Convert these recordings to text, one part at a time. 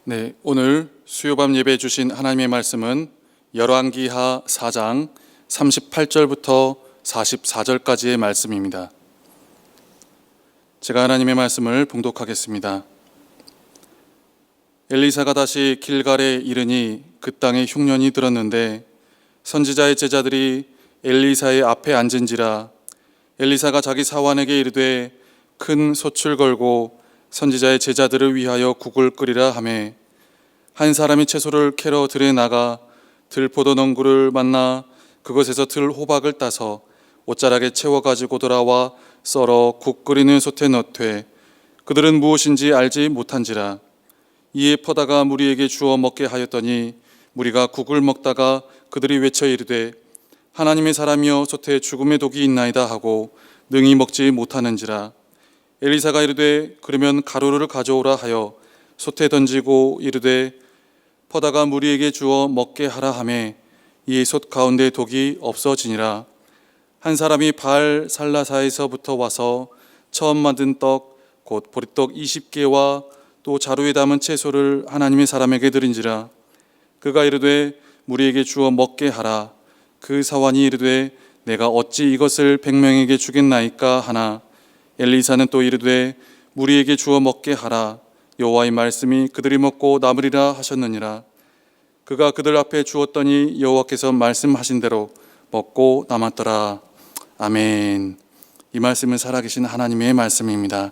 네, 오늘 수요밤 예배 주신 하나님의 말씀은 열왕기하 4장 38절부터 44절까지의 말씀입니다. 제가 하나님의 말씀을 봉독하겠습니다. 엘리사가 다시 길갈에 이르니 그 땅에 흉년이 들었는데 선지자의 제자들이 엘리사의 앞에 앉은지라. 엘리사가 자기 사환에게 이르되 큰 솥을 걸고 선지자의 제자들을 위하여 국을 끓이라 하매 한 사람이 채소를 캐러 들에 나가 들포도 넝굴을 만나 그것에서 들 호박을 따서 옷자락에 채워 가지고 돌아와 썰어 국 끓이는 솥에 넣되 그들은 무엇인지 알지 못한지라. 이에 퍼다가 무리에게 주어 먹게 하였더니 무리가 국을 먹다가 그들이 외쳐 이르되 하나님의 사람이여 솥에 죽음의 독이 있나이다 하고 능히 먹지 못하는지라. 엘리사가 이르되 그러면 가루를 가져오라 하여 솥에 던지고 이르되 퍼다가 무리에게 주어 먹게 하라 하매 이 솥 가운데 독이 없어지니라. 한 사람이 바알 살라사에서부터 와서 처음 만든 떡 곧 보리떡 20개와 또 자루에 담은 채소를 하나님의 사람에게 드린지라. 그가 이르되 무리에게 주어 먹게 하라. 그 사환이 이르되 내가 어찌 이것을 100명에게 주겠나이까 하나. 엘리사는 또 이르되 무리에게 주어 먹게 하라. 여호와의 말씀이 그들이 먹고 남으리라 하셨느니라. 그가 그들 앞에 주었더니 여호와께서 말씀하신 대로 먹고 남았더라. 아멘. 이 말씀은 살아계신 하나님의 말씀입니다.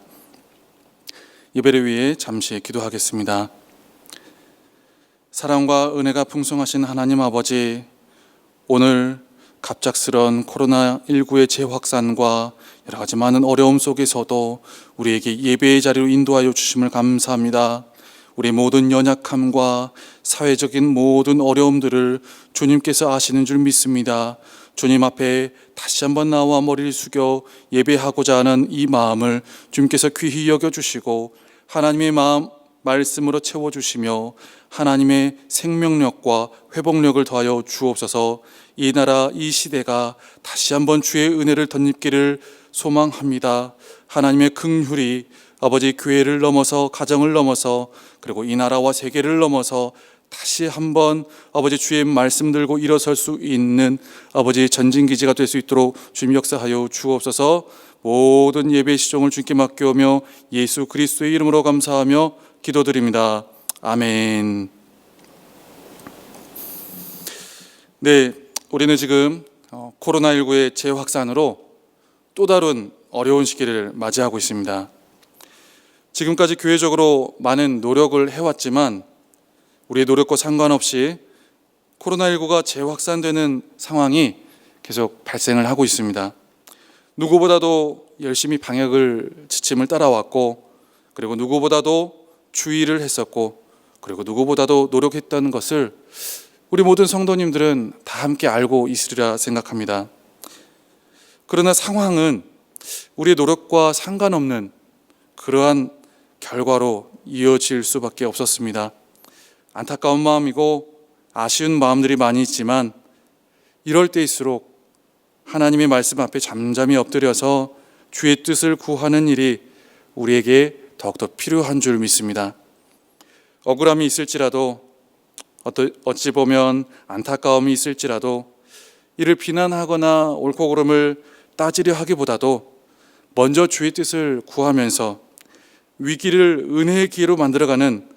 예배를 위해 잠시 기도하겠습니다. 사랑과 은혜가 풍성하신 하나님 아버지, 오늘 갑작스런 코로나19의 재확산과 여러 가지 많은 어려움 속에서도 우리에게 예배의 자리로 인도하여 주심을 감사합니다. 우리 모든 연약함과 사회적인 모든 어려움들을 주님께서 아시는 줄 믿습니다. 주님 앞에 다시 한번 나와 머리를 숙여 예배하고자 하는 이 마음을 주님께서 귀히 여겨주시고 하나님의 말씀으로 채워주시며 하나님의 생명력과 회복력을 더하여 주옵소서. 이 나라 이 시대가 다시 한번 주의 은혜를 덧입기를 소망합니다. 하나님의 긍휼이 아버지 교회를 넘어서 가정을 넘어서 그리고 이 나라와 세계를 넘어서 다시 한번 아버지 주의 말씀 들고 일어설 수 있는 아버지 전진기지가 될 수 있도록 주님 역사하여 주옵소서. 모든 예배 시종을 주님께 맡겨오며 예수 그리스도의 이름으로 감사하며 기도드립니다. 아멘. 네, 우리는 지금 코로나19의 재확산으로 또 다른 어려운 시기를 맞이하고 있습니다. 지금까지 교회적으로 많은 노력을 해왔지만 우리의 노력과 상관없이 코로나19가 재확산되는 상황이 계속 발생을 하고 있습니다. 누구보다도 열심히 방역을 지침을 따라왔고 그리고 누구보다도 주의를 했었고 그리고 누구보다도 노력했다는 것을 우리 모든 성도님들은 다 함께 알고 있으리라 생각합니다. 그러나 상황은 우리의 노력과 상관없는 그러한 결과로 이어질 수밖에 없었습니다. 안타까운 마음이고 아쉬운 마음들이 많이 있지만 이럴 때일수록 하나님의 말씀 앞에 잠잠히 엎드려서 주의 뜻을 구하는 일이 우리에게 더욱더 필요한 줄 믿습니다. 억울함이 있을지라도 어찌 보면 안타까움이 있을지라도 이를 비난하거나 옳고 그름을 따지려 하기보다도 먼저 주의 뜻을 구하면서 위기를 은혜의 기회로 만들어가는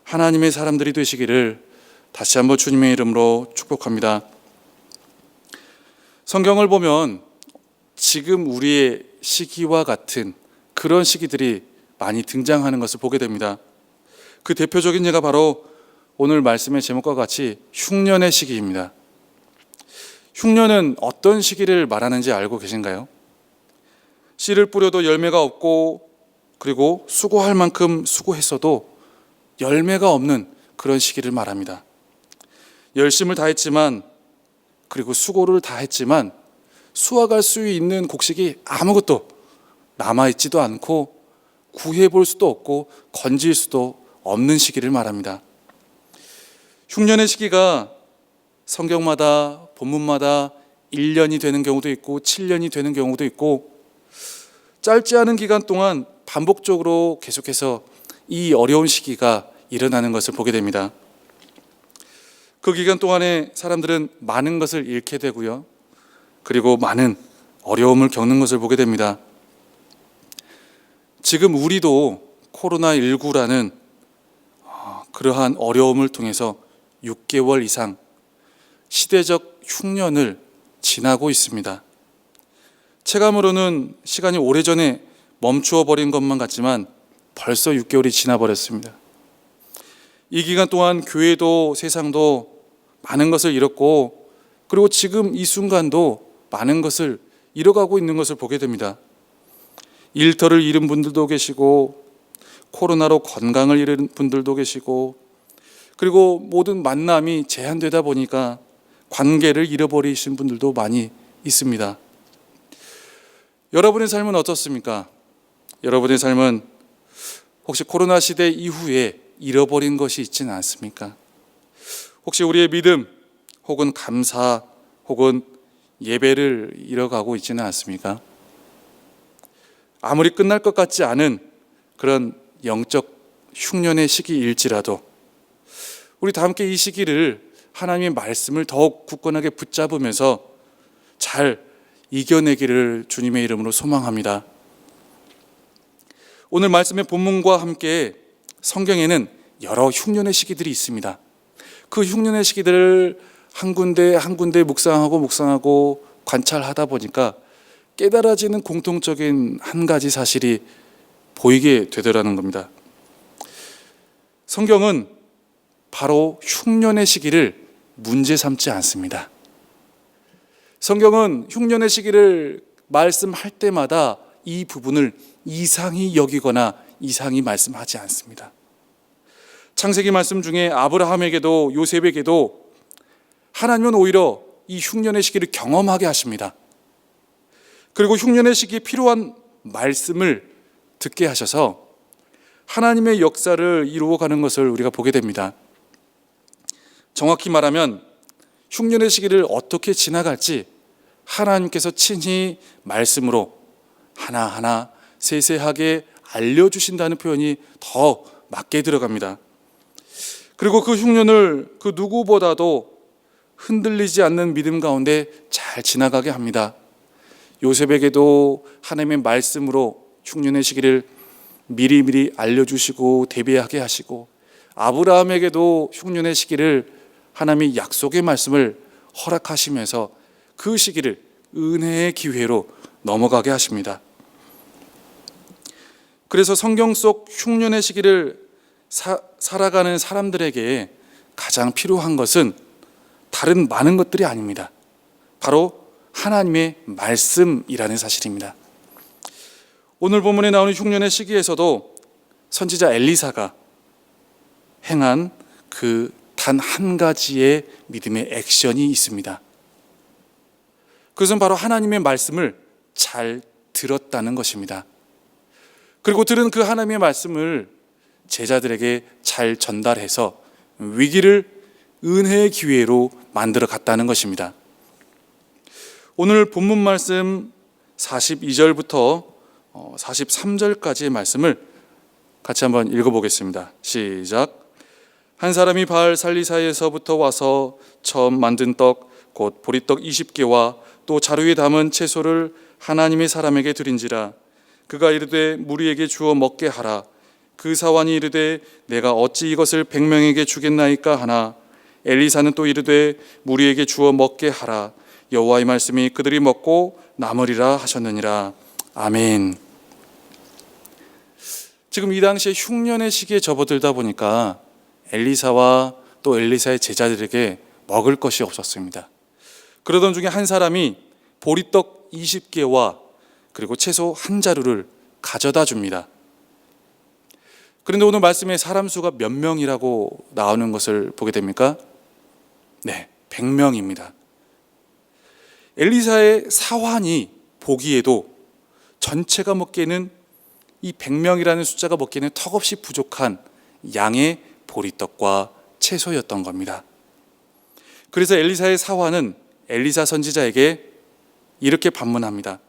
하나님의 사람들이 되시기를 다시 한번 주님의 이름으로 축복합니다. 성경을 보면 지금 우리의 시기와 같은 그런 시기들이 많이 등장하는 것을 보게 됩니다. 그 대표적인 예가 바로 오늘 말씀의 제목과 같이 흉년의 시기입니다. 흉년은 어떤 시기를 말하는지 알고 계신가요? 씨를 뿌려도 열매가 없고 그리고 수고할 만큼 수고했어도 열매가 없는 그런 시기를 말합니다. 열심을 다했지만 그리고 수고를 다했지만 수확할 수 있는 곡식이 아무것도 남아있지도 않고 구해볼 수도 없고 건질 수도 없는 시기를 말합니다. 흉년의 시기가 성경마다 본문마다 1년이 되는 경우도 있고 7년이 되는 경우도 있고 짧지 않은 기간 동안 반복적으로 계속해서 이 어려운 시기가 일어나는 것을 보게 됩니다. 그 기간 동안에 사람들은 많은 것을 잃게 되고요. 그리고 많은 어려움을 겪는 것을 보게 됩니다. 지금 우리도 코로나19라는 그러한 어려움을 통해서 6개월 이상 시대적 흉년을 지나고 있습니다. 체감으로는 시간이 오래전에 멈추어 버린 것만 같지만 벌써 6개월이 지나버렸습니다. 이 기간 동안 교회도 세상도 많은 것을 잃었고, 그리고 지금 이 순간도 많은 것을 잃어가고 있는 것을 보게 됩니다. 일터를 잃은 분들도 계시고, 코로나로 건강을 잃은 분들도 계시고, 그리고 모든 만남이 제한되다 보니까 관계를 잃어버리신 분들도 많이 있습니다. 여러분의 삶은 어떻습니까? 여러분의 삶은 혹시 코로나 시대 이후에 잃어버린 것이 있지는 않습니까? 혹시 우리의 믿음 혹은 감사 혹은 예배를 잃어가고 있지는 않습니까? 아무리 끝날 것 같지 않은 그런 영적 흉년의 시기일지라도 우리 다 함께 이 시기를 하나님의 말씀을 더욱 굳건하게 붙잡으면서 잘 이겨내기를 주님의 이름으로 소망합니다. 오늘 말씀의 본문과 함께 성경에는 여러 흉년의 시기들이 있습니다. 그 흉년의 시기들을 한 군데 한 군데 묵상하고 관찰하다 보니까 깨달아지는 공통적인 한 가지 사실이 보이게 되더라는 겁니다. 성경은 바로 흉년의 시기를 문제 삼지 않습니다. 성경은 흉년의 시기를 말씀할 때마다 이 부분을 이상히 여기거나 이상히 말씀하지 않습니다. 창세기 말씀 중에 아브라함에게도 요셉에게도 하나님은 오히려 이 흉년의 시기를 경험하게 하십니다. 그리고 흉년의 시기에 필요한 말씀을 듣게 하셔서 하나님의 역사를 이루어가는 것을 우리가 보게 됩니다. 정확히 말하면 흉년의 시기를 어떻게 지나갈지 하나님께서 친히 말씀으로 하나하나 세세하게 알려주신다는 표현이 더 맞게 들어갑니다. 그리고 그 흉년을 그 누구보다도 흔들리지 않는 믿음 가운데 잘 지나가게 합니다. 요셉에게도 하나님의 말씀으로 흉년의 시기를 미리미리 알려주시고 대비하게 하시고, 아브라함에게도 흉년의 시기를 하나님의 약속의 말씀을 허락하시면서 그 시기를 은혜의 기회로 넘어가게 하십니다. 그래서 성경 속 흉년의 시기를 살아가는 사람들에게 가장 필요한 것은 다른 많은 것들이 아닙니다. 바로 하나님의 말씀이라는 사실입니다. 오늘 본문에 나오는 흉년의 시기에서도 선지자 엘리사가 행한 그 단 한 가지의 믿음의 액션이 있습니다. 그것은 바로 하나님의 말씀을 잘 들었다는 것입니다. 그리고 들은 그 하나님의 말씀을 제자들에게 잘 전달해서 위기를 은혜의 기회로 만들어 갔다는 것입니다. 오늘 본문 말씀 42절부터 43절까지의 말씀을 같이 한번 읽어보겠습니다. 시작. 한 사람이 바알 살리사에서부터 와서 처음 만든 떡 곧 보리떡 20개와 또 자루에 담은 채소를 하나님의 사람에게 드린지라. 그가 이르되 무리에게 주어 먹게 하라. 그 사환이 이르되 내가 어찌 이것을 100명에게 주겠나이까 하나. 엘리사는 또 이르되 무리에게 주어 먹게 하라. 여호와의 말씀이 그들이 먹고 남으리라 하셨느니라. 아멘. 지금 이 당시에 흉년의 시기에 접어들다 보니까 엘리사와 또 엘리사의 제자들에게 먹을 것이 없었습니다. 그러던 중에 한 사람이 보리떡 20개와 그리고 채소 한 자루를 가져다 줍니다. 그런데 오늘 말씀에 사람 수가 몇 명이라고 나오는 것을 보게 됩니까? 네, 100명입니다. 엘리사의 사환이 보기에도 전체가 먹기에는 이 100명이라는 숫자가 먹기에는 턱없이 부족한 양의 보리떡과 채소였던 겁니다. 그래서 엘리사의 사환은 엘리사 선지자에게 이렇게 반문합니다.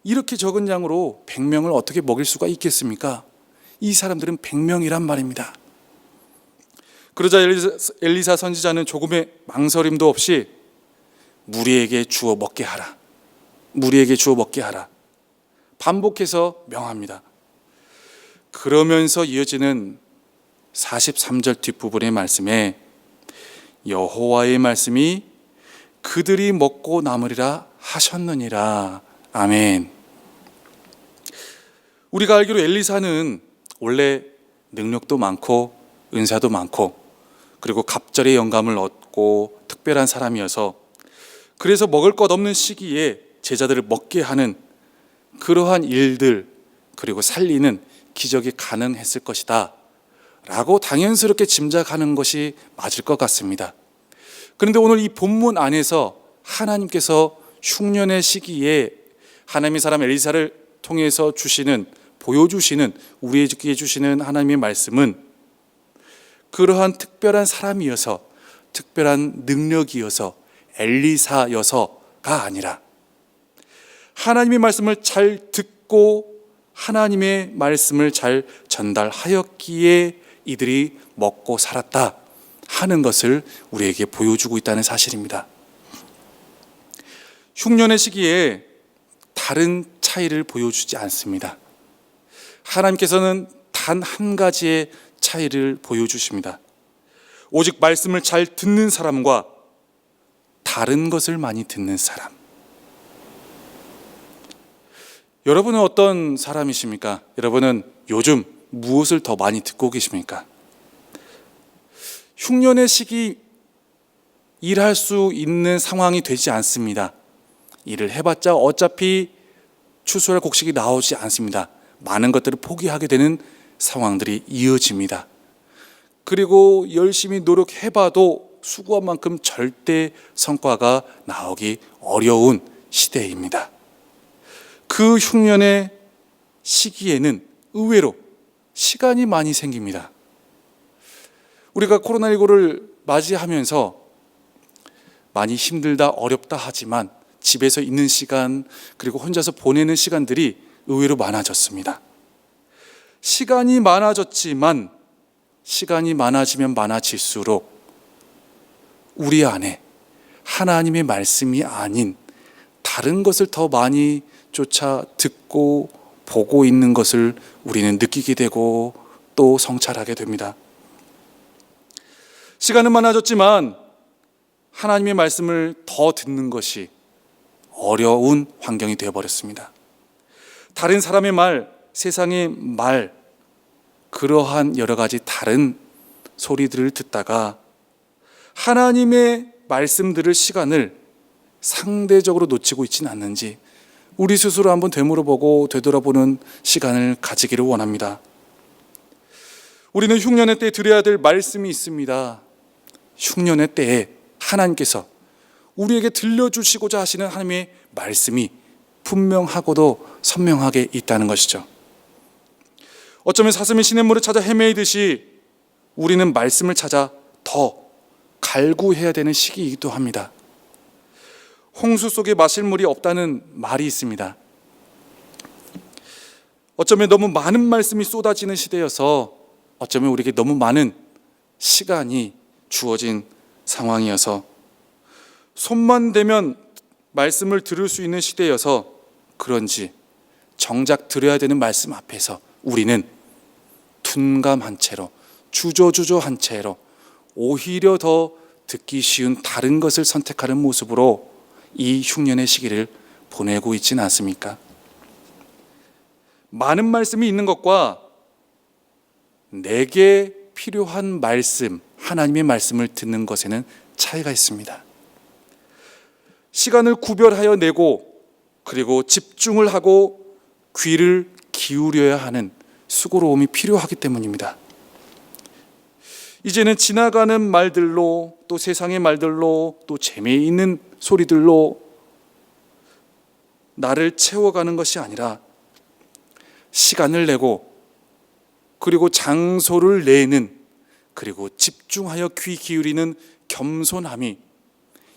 이렇게 적은 양으로 100명을 어떻게 먹일 수가 있겠습니까? 이 사람들은 100명이란 말입니다. 그러자 엘리사 선지자는 조금의 망설임도 없이 무리에게 주어 먹게 하라, 무리에게 주어 먹게 하라 반복해서 명합니다. 그러면서 이어지는 43절 뒷부분의 말씀에 여호와의 말씀이 그들이 먹고 남으리라 하셨느니라. 아멘. 우리가 알기로 엘리사는 원래 능력도 많고 은사도 많고 그리고 갑절의 영감을 얻고 특별한 사람이어서 그래서 먹을 것 없는 시기에 제자들을 먹게 하는 그러한 일들 그리고 살리는 기적이 가능했을 것이다 라고 당연스럽게 짐작하는 것이 맞을 것 같습니다. 그런데 오늘 이 본문 안에서 하나님께서 흉년의 시기에 하나님의 사람 엘리사를 통해서 보여주시는 우리에게 주시는 하나님의 말씀은 그러한 특별한 사람이어서 특별한 능력이어서 엘리사여서가 아니라 하나님의 말씀을 잘 듣고 하나님의 말씀을 잘 전달하였기에 이들이 먹고 살았다 하는 것을 우리에게 보여주고 있다는 사실입니다. 흉년의 시기에 다른 차이를 보여주지 않습니다. 하나님께서는 단 한 가지의 차이를 보여주십니다. 오직 말씀을 잘 듣는 사람과 다른 것을 많이 듣는 사람. 여러분은 어떤 사람이십니까? 여러분은 요즘 무엇을 더 많이 듣고 계십니까? 흉년의 시기 일할 수 있는 상황이 되지 않습니다. 일을 해봤자 어차피 추수할 곡식이 나오지 않습니다. 많은 것들을 포기하게 되는 상황들이 이어집니다. 그리고 열심히 노력해봐도 수고한 만큼 절대 성과가 나오기 어려운 시대입니다. 그 흉년의 시기에는 의외로 시간이 많이 생깁니다. 우리가 코로나19를 맞이하면서 많이 힘들다 어렵다 하지만 집에서 있는 시간 그리고 혼자서 보내는 시간들이 의외로 많아졌습니다. 시간이 많아졌지만 시간이 많아지면 많아질수록 우리 안에 하나님의 말씀이 아닌 다른 것을 더 많이 쫓아 듣고 보고 있는 것을 우리는 느끼게 되고 또 성찰하게 됩니다. 시간은 많아졌지만 하나님의 말씀을 더 듣는 것이 어려운 환경이 되어버렸습니다. 다른 사람의 말, 세상의 말, 그러한 여러 가지 다른 소리들을 듣다가 하나님의 말씀 들을 시간을 상대적으로 놓치고 있지는 않는지 우리 스스로 한번 되물어보고 되돌아보는 시간을 가지기를 원합니다. 우리는 흉년의 때에 드려야 될 말씀이 있습니다. 흉년의 때에 하나님께서 우리에게 들려주시고자 하시는 하나님의 말씀이 분명하고도 선명하게 있다는 것이죠. 어쩌면 사슴이 시냇물을 찾아 헤매이듯이 우리는 말씀을 찾아 더 갈구해야 되는 시기이기도 합니다. 홍수 속에 마실 물이 없다는 말이 있습니다. 어쩌면 너무 많은 말씀이 쏟아지는 시대여서 어쩌면 우리에게 너무 많은 시간이 주어진 상황이어서 손만 대면 말씀을 들을 수 있는 시대여서 그런지 정작 들어야 되는 말씀 앞에서 우리는 둔감한 채로 주저주저한 채로 오히려 더 듣기 쉬운 다른 것을 선택하는 모습으로 이 흉년의 시기를 보내고 있지는 않습니까? 많은 말씀이 있는 것과 내게 필요한 말씀, 하나님의 말씀을 듣는 것에는 차이가 있습니다. 시간을 구별하여 내고 그리고 집중을 하고 귀를 기울여야 하는 수고로움이 필요하기 때문입니다. 이제는 지나가는 말들로 또 세상의 말들로 또 재미있는 소리들로 나를 채워가는 것이 아니라 시간을 내고 그리고 장소를 내는 그리고 집중하여 귀 기울이는 겸손함이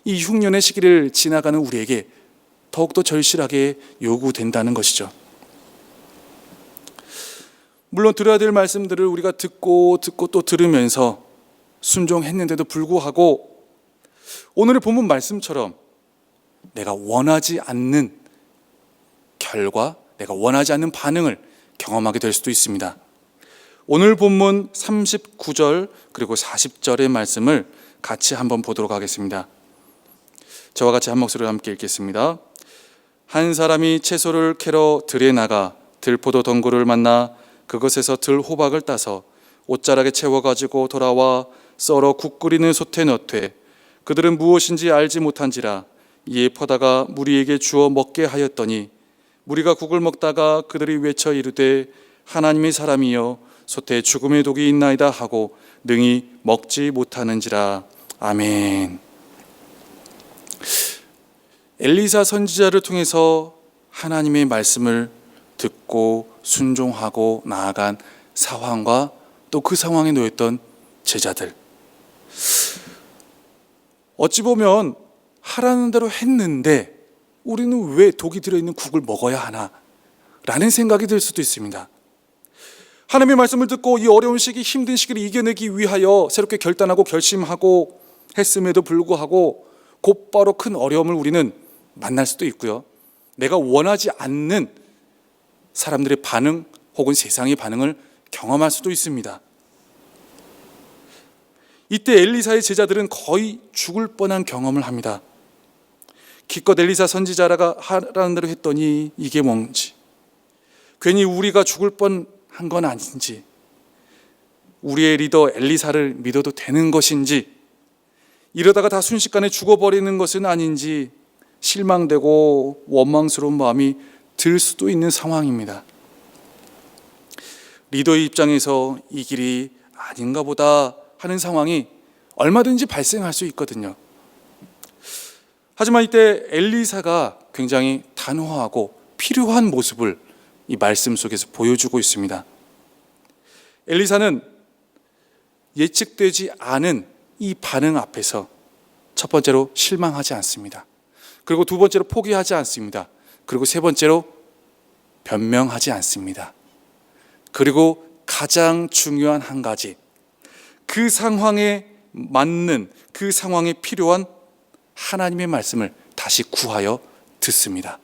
이 흉년의 시기를 지나가는 우리에게 더욱더 절실하게 요구된다는 것이죠. 물론 들어야 될 말씀들을 우리가 듣고 또 들으면서 순종했는데도 불구하고 오늘의 본문 말씀처럼 내가 원하지 않는 결과, 내가 원하지 않는 반응을 경험하게 될 수도 있습니다. 오늘 본문 39절 그리고 40절의 말씀을 같이 한번 보도록 하겠습니다. 저와 같이 한 목소리로 함께 읽겠습니다. 한 사람이 채소를 캐러 들에 나가 들포도 덩굴을 만나 그것에서 들호박을 따서 옷자락에 채워가지고 돌아와 썰어 국 끓이는 솥에 넣되 그들은 무엇인지 알지 못한지라 이에 퍼다가 무리에게 주어 먹게 하였더니 무리가 국을 먹다가 그들이 외쳐 이르되 하나님의 사람이여 솥에 죽음의 독이 있나이다 하고 능히 먹지 못하는지라. 아멘. 엘리사 선지자를 통해서 하나님의 말씀을 듣고 순종하고 나아간 상황과 또 그 상황에 놓였던 제자들, 어찌 보면 하라는 대로 했는데 우리는 왜 독이 들어있는 국을 먹어야 하나? 라는 생각이 들 수도 있습니다. 하나님의 말씀을 듣고 이 어려운 시기, 힘든 시기를 이겨내기 위하여 새롭게 결단하고 결심하고 했음에도 불구하고 곧바로 큰 어려움을 우리는 만날 수도 있고요. 내가 원하지 않는 사람들의 반응 혹은 세상의 반응을 경험할 수도 있습니다. 이때 엘리사의 제자들은 거의 죽을 뻔한 경험을 합니다. 기껏 엘리사 선지자가 하라는 대로 했더니 이게 뭔지, 괜히 우리가 죽을 뻔한 건 아닌지, 우리의 리더 엘리사를 믿어도 되는 것인지, 이러다가 다 순식간에 죽어버리는 것은 아닌지 실망되고 원망스러운 마음이 들 수도 있는 상황입니다. 리더의 입장에서 이 길이 아닌가 보다 하는 상황이 얼마든지 발생할 수 있거든요. 하지만 이때 엘리사가 굉장히 단호하고 필요한 모습을 이 말씀 속에서 보여주고 있습니다. 엘리사는 예측되지 않은 이 반응 앞에서 첫 번째로 실망하지 않습니다. 그리고 두 번째로 포기하지 않습니다. 그리고 세 번째로 변명하지 않습니다. 그리고 가장 중요한 한 가지, 그 상황에 맞는, 그 상황에 필요한 하나님의 말씀을 다시 구하여 듣습니다.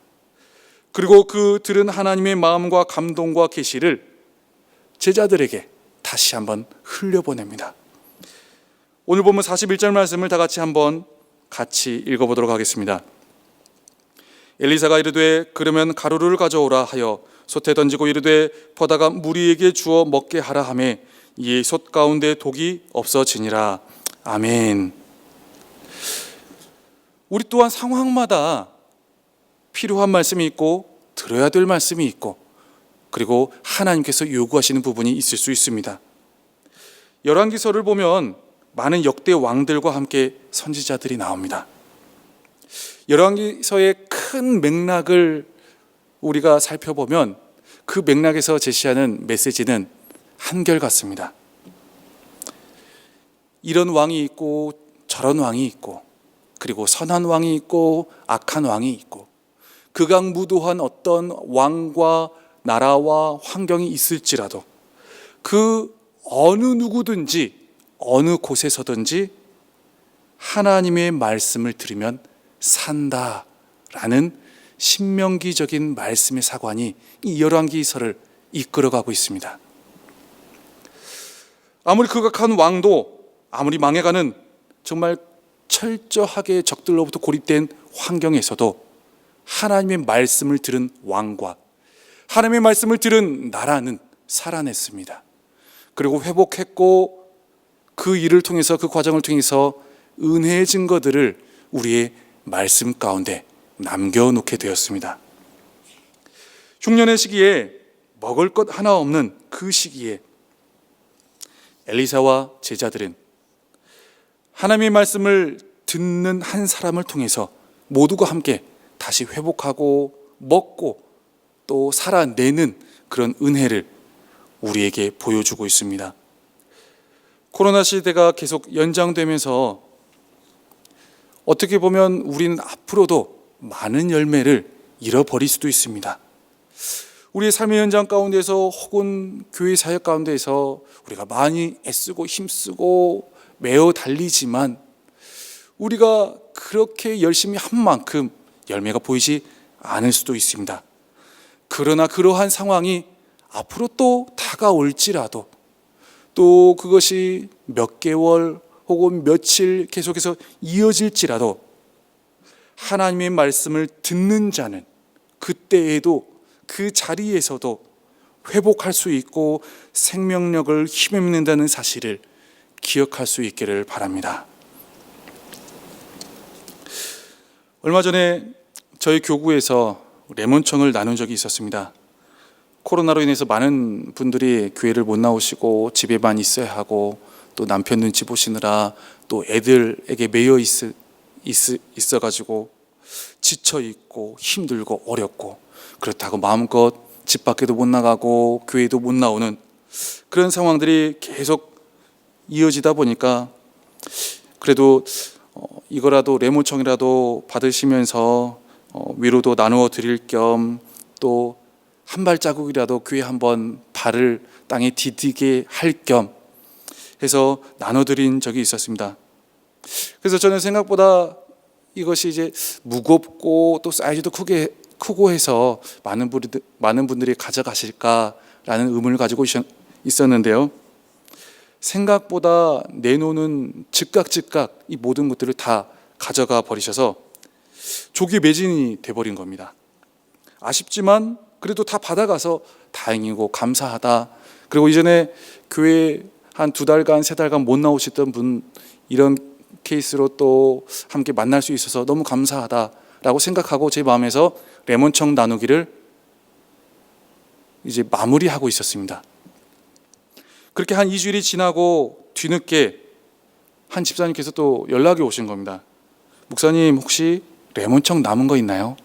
그리고 그 들은 하나님의 마음과 감동과 계시를 제자들에게 다시 한번 흘려보냅니다. 오늘 보면 41절 말씀을 다 같이 한번 같이 읽어보도록 하겠습니다. 엘리사가 이르되 그러면 가루를 가져오라 하여 솥에 던지고 이르되 퍼다가 무리에게 주어 먹게 하라 하매 이에 솥 가운데 독이 없어지니라. 아멘. 우리 또한 상황마다 필요한 말씀이 있고 들어야 될 말씀이 있고 그리고 하나님께서 요구하시는 부분이 있을 수 있습니다. 열왕기서를 보면 많은 역대 왕들과 함께 선지자들이 나옵니다. 열왕기서의 큰 맥락을 우리가 살펴보면 그 맥락에서 제시하는 메시지는 한결같습니다. 이런 왕이 있고 저런 왕이 있고 그리고 선한 왕이 있고 악한 왕이 있고 극악무도한 어떤 왕과 나라와 환경이 있을지라도 그 어느 누구든지 어느 곳에서든지 하나님의 말씀을 들으면 산다라는 신명기적인 말씀의 사관이 이 열왕기서를 이끌어가고 있습니다. 아무리 극악한 왕도, 아무리 망해가는 정말 철저하게 적들로부터 고립된 환경에서도 하나님의 말씀을 들은 왕과 하나님의 말씀을 들은 나라는 살아냈습니다. 그리고 회복했고 그 일을 통해서, 그 과정을 통해서 은혜의 증거들을 우리의 말씀 가운데 남겨놓게 되었습니다. 흉년의 시기에 먹을 것 하나 없는 그 시기에 엘리사와 제자들은 하나님의 말씀을 듣는 한 사람을 통해서 모두가 함께 다시 회복하고 먹고 또 살아내는 그런 은혜를 우리에게 보여주고 있습니다. 코로나 시대가 계속 연장되면서 어떻게 보면 우리는 앞으로도 많은 열매를 잃어버릴 수도 있습니다. 우리의 삶의 현장 가운데서 혹은 교회 사역 가운데서 우리가 많이 애쓰고 힘쓰고 매어 달리지만 우리가 그렇게 열심히 한 만큼 열매가 보이지 않을 수도 있습니다. 그러나 그러한 상황이 앞으로 또 다가올지라도, 또 그것이 몇 개월 혹은 며칠 계속해서 이어질지라도 하나님의 말씀을 듣는 자는 그때에도 그 자리에서도 회복할 수 있고 생명력을 힘입는다는 사실을 기억할 수 있기를 바랍니다. 얼마 전에 저희 교구에서 레몬청을 나눈 적이 있었습니다. 코로나로 인해서 많은 분들이 교회를 못 나오시고 집에만 있어야 하고, 또 남편 눈치 보시느라 또 애들에게 매여 있어가지고 지쳐 있고 힘들고 어렵고, 그렇다고 마음껏 집 밖에도 못 나가고 교회도 못 나오는 그런 상황들이 계속 이어지다 보니까 그래도 이거라도 레몬청이라도 받으시면서 위로도 나누어 드릴 겸, 또 한 발자국이라도 교회 한번 발을 땅에 디디게 할 겸 해서 나눠드린 적이 있었습니다. 그래서 저는 생각보다 이것이 이제 무겁고 또 사이즈도 크고 해서 많은 분들이 가져가실까라는 의문을 가지고 있었는데요. 생각보다 내놓는 즉각 이 모든 것들을 다 가져가 버리셔서 조기 매진이 돼버린 겁니다. 아쉽지만 그래도 다 받아가서 다행이고 감사하다. 그리고 이전에 교회 한 2달간 3달간 못 나오셨던 분, 이런 케이스로 또 함께 만날 수 있어서 너무 감사하다라고 생각하고 제 마음에서 레몬청 나누기를 이제 마무리하고 있었습니다. 그렇게 한 2주일이 지나고 뒤늦게 한 집사님께서 또 연락이 오신 겁니다. 목사님, 혹시 레몬청 남은 거 있나요?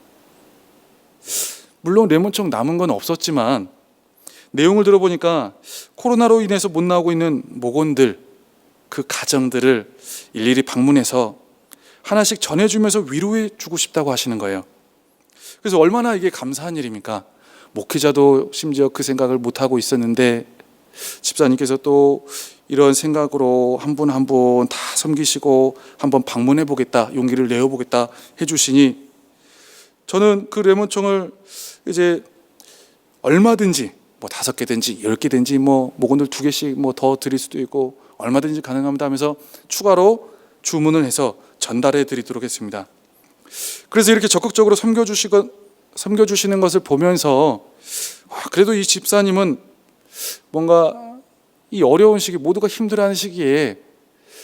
물론 레몬청 남은 건 없었지만 내용을 들어보니까 코로나로 인해서 못 나오고 있는 목원들, 그 가정들을 일일이 방문해서 하나씩 전해주면서 위로해 주고 싶다고 하시는 거예요. 그래서 얼마나 이게 감사한 일입니까? 목회자도 심지어 그 생각을 못하고 있었는데 집사님께서 또 이런 생각으로 한 분 한 분 다 섬기시고 한번 방문해 보겠다, 용기를 내어 보겠다 해주시니, 저는 그 레몬청을 이제 얼마든지 5개든지 10개든지 목원들 2개씩 더 드릴 수도 있고 얼마든지 가능합니다 하면서 추가로 주문을 해서 전달해 드리도록 했습니다. 그래서 이렇게 적극적으로 섬겨주시는 것을 보면서 그래도 이 집사님은 뭔가 이 어려운 시기, 모두가 힘들어하는 시기에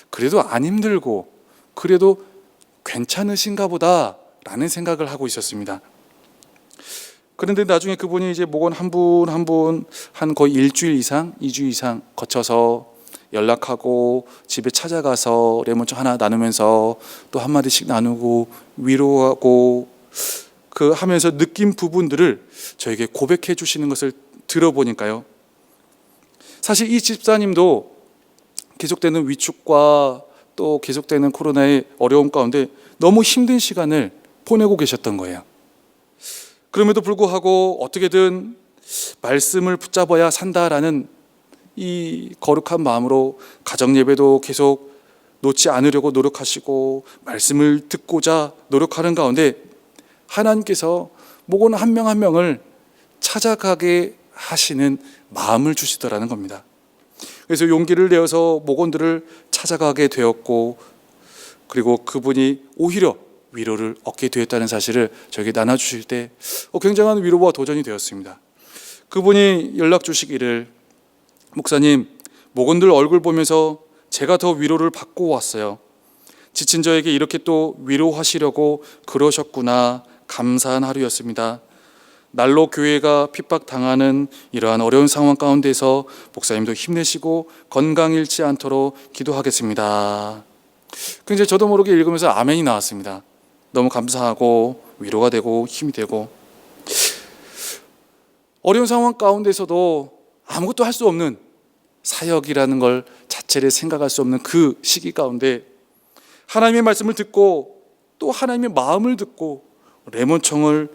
그래도 안 힘들고 그래도 괜찮으신가 보다라는 생각을 하고 있었습니다. 그런데 나중에 그분이 이제 목원 한 분 한 분 한 거의 1주일 이상, 2주 이상 거쳐서 연락하고 집에 찾아가서 레몬청 하나 나누면서 또 한마디씩 나누고 위로하고 그 하면서 느낀 부분들을 저에게 고백해 주시는 것을 들어보니까요, 사실 이 집사님도 계속되는 위축과 또 계속되는 코로나의 어려움 가운데 너무 힘든 시간을 보내고 계셨던 거예요. 그럼에도 불구하고 어떻게든 말씀을 붙잡아야 산다라는 이 거룩한 마음으로 가정 예배도 계속 놓지 않으려고 노력하시고 말씀을 듣고자 노력하는 가운데 하나님께서 목원 한 명 한 명을 찾아가게 하시는 마음을 주시더라는 겁니다. 그래서 용기를 내어서 목원들을 찾아가게 되었고, 그리고 그분이 오히려 위로를 얻게 되었다는 사실을 저에게 나눠주실 때 굉장한 위로와 도전이 되었습니다. 그분이 연락 주시기를, 목사님, 목원들 얼굴 보면서 제가 더 위로를 받고 왔어요. 지친 저에게 이렇게 또 위로하시려고 그러셨구나. 감사한 하루였습니다. 날로 교회가 핍박당하는 이러한 어려운 상황 가운데서 목사님도 힘내시고 건강 잃지 않도록 기도하겠습니다. 굉장히 저도 모르게 읽으면서 아멘이 나왔습니다. 너무 감사하고 위로가 되고 힘이 되고, 어려운 상황 가운데서도 아무것도 할 수 없는 사역이라는 걸 자체를 생각할 수 없는 그 시기 가운데 하나님의 말씀을 듣고 또 하나님의 마음을 듣고 레몬청을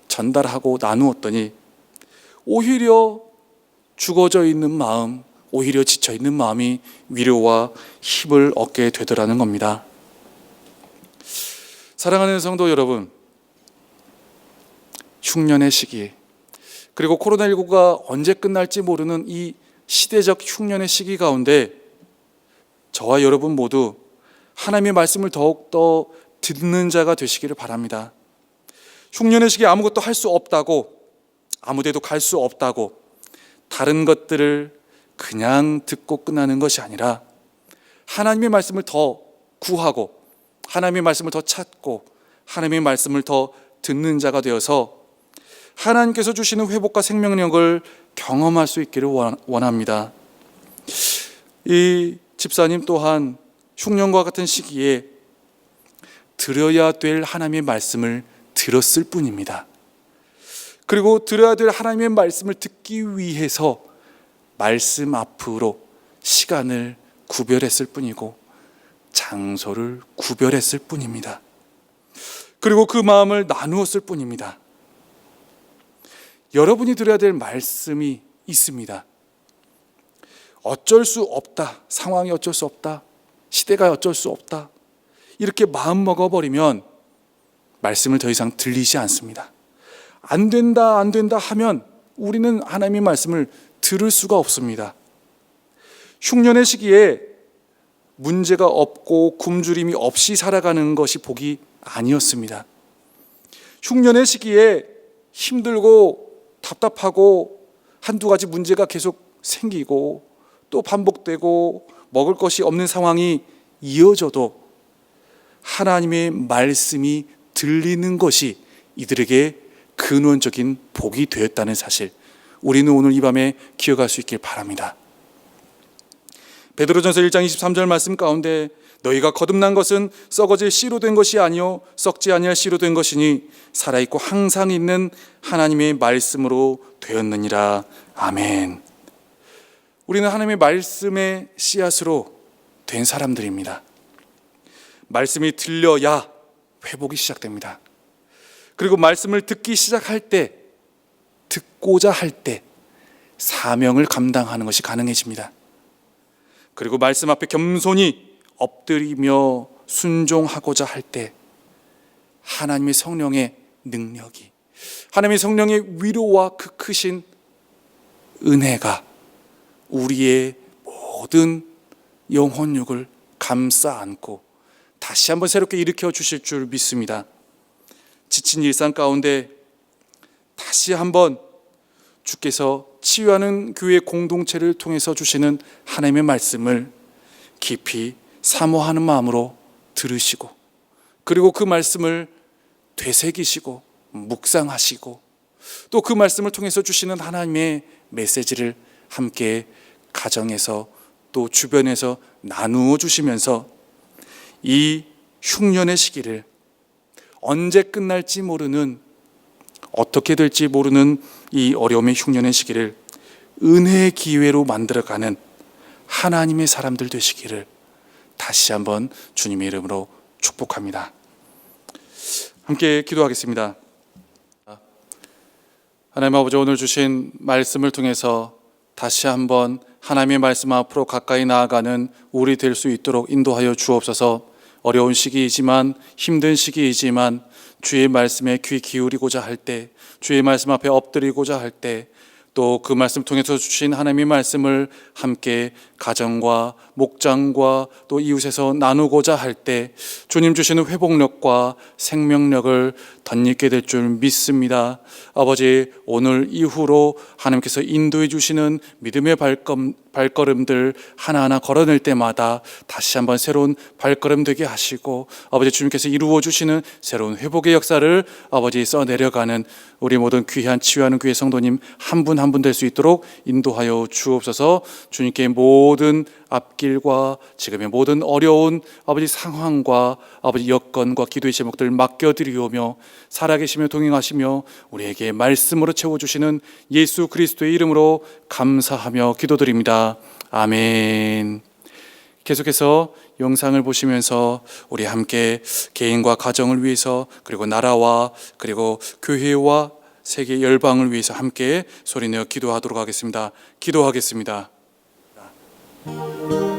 전달하고 나누었더니 오히려 죽어져 있는 마음, 오히려 지쳐있는 마음이 위로와 힘을 얻게 되더라는 겁니다. 사랑하는 성도 여러분, 흉년의 시기, 그리고 코로나19가 언제 끝날지 모르는 이 시대적 흉년의 시기 가운데 저와 여러분 모두 하나님의 말씀을 더욱더 듣는 자가 되시기를 바랍니다. 흉년의 시기에 아무것도 할 수 없다고, 아무데도 갈 수 없다고 다른 것들을 그냥 듣고 끝나는 것이 아니라 하나님의 말씀을 더 구하고 하나님의 말씀을 더 찾고 하나님의 말씀을 더 듣는 자가 되어서 하나님께서 주시는 회복과 생명력을 경험할 수 있기를 원합니다. 이 집사님 또한 흉년과 같은 시기에 들어야 될 하나님의 말씀을 들었을 뿐입니다. 그리고 들어야 될 하나님의 말씀을 듣기 위해서 말씀 앞으로 시간을 구별했을 뿐이고 장소를 구별했을 뿐입니다. 그리고 그 마음을 나누었을 뿐입니다. 여러분이 들어야 될 말씀이 있습니다. 어쩔 수 없다, 상황이 어쩔 수 없다, 시대가 어쩔 수 없다, 이렇게 마음 먹어버리면 말씀을 더 이상 들리지 않습니다. 안 된다 하면 우리는 하나님의 말씀을 들을 수가 없습니다. 흉년의 시기에 문제가 없고 굶주림이 없이 살아가는 것이 복이 아니었습니다. 흉년의 시기에 힘들고 답답하고 한두 가지 문제가 계속 생기고 또 반복되고 먹을 것이 없는 상황이 이어져도 하나님의 말씀이 들리는 것이 이들에게 근원적인 복이 되었다는 사실, 우리는 오늘 이 밤에 기억할 수 있길 바랍니다. 베드로전서 1장 23절 말씀 가운데 너희가 거듭난 것은 썩어질 씨로 된 것이 아니요 썩지 아니할 씨로 된 것이니 살아있고 항상 있는 하나님의 말씀으로 되었느니라. 아멘. 우리는 하나님의 말씀의 씨앗으로 된 사람들입니다. 말씀이 들려야 회복이 시작됩니다. 그리고 말씀을 듣기 시작할 때, 듣고자 할 때 사명을 감당하는 것이 가능해집니다. 그리고 말씀 앞에 겸손히 엎드리며 순종하고자 할 때 하나님의 성령의 능력이, 하나님의 성령의 위로와 그 크신 은혜가 우리의 모든 영혼육을 감싸 안고 다시 한번 새롭게 일으켜 주실 줄 믿습니다. 지친 일상 가운데 다시 한번 주께서 치유하는 교회 공동체를 통해서 주시는 하나님의 말씀을 깊이 사모하는 마음으로 들으시고, 그리고 그 말씀을 되새기시고 묵상하시고 또 그 말씀을 통해서 주시는 하나님의 메시지를 함께 가정에서 또 주변에서 나누어 주시면서 이 흉년의 시기를 언제 끝날지 모르는, 어떻게 될지 모르는 이 어려움의 흉년의 시기를 은혜의 기회로 만들어가는 하나님의 사람들 되시기를 다시 한번 주님의 이름으로 축복합니다. 함께 기도하겠습니다. 하나님 아버지, 오늘 주신 말씀을 통해서 다시 한번 하나님의 말씀 앞으로 가까이 나아가는 우리 될 수 있도록 인도하여 주옵소서. 어려운 시기이지만, 힘든 시기이지만 주의 말씀에 귀 기울이고자 할 때, 주의 말씀 앞에 엎드리고자 할 때, 또 그 말씀 통해서 주신 하나님의 말씀을 함께 가정과 목장과 또 이웃에서 나누고자 할 때 주님 주시는 회복력과 생명력을 덧입게 될 줄 믿습니다. 아버지, 오늘 이후로 하나님께서 인도해 주시는 믿음의 발걸음들 하나하나 걸어낼 때마다 다시 한번 새로운 발걸음 되게 하시고, 아버지 주님께서 이루어 주시는 새로운 회복의 역사를 아버지 써내려가는 우리 모든 귀한 치유하는 교회 성도님 한 분 한 분 될 수 있도록 인도하여 주옵소서. 주님께 모든 앞길과 지금의 모든 어려운 아버지 상황과 아버지 여건과 기도의 제목들 맡겨드리오며 살아계시며 동행하시며 우리에게 말씀으로 채워주시는 예수 그리스도의 이름으로 감사하며 기도드립니다. 아멘. 계속해서 영상을 보시면서 우리 함께 개인과 가정을 위해서, 그리고 나라와 그리고 교회와 세계 열방을 위해서 함께 소리내어 기도하도록 하겠습니다. 기도하겠습니다. 아멘.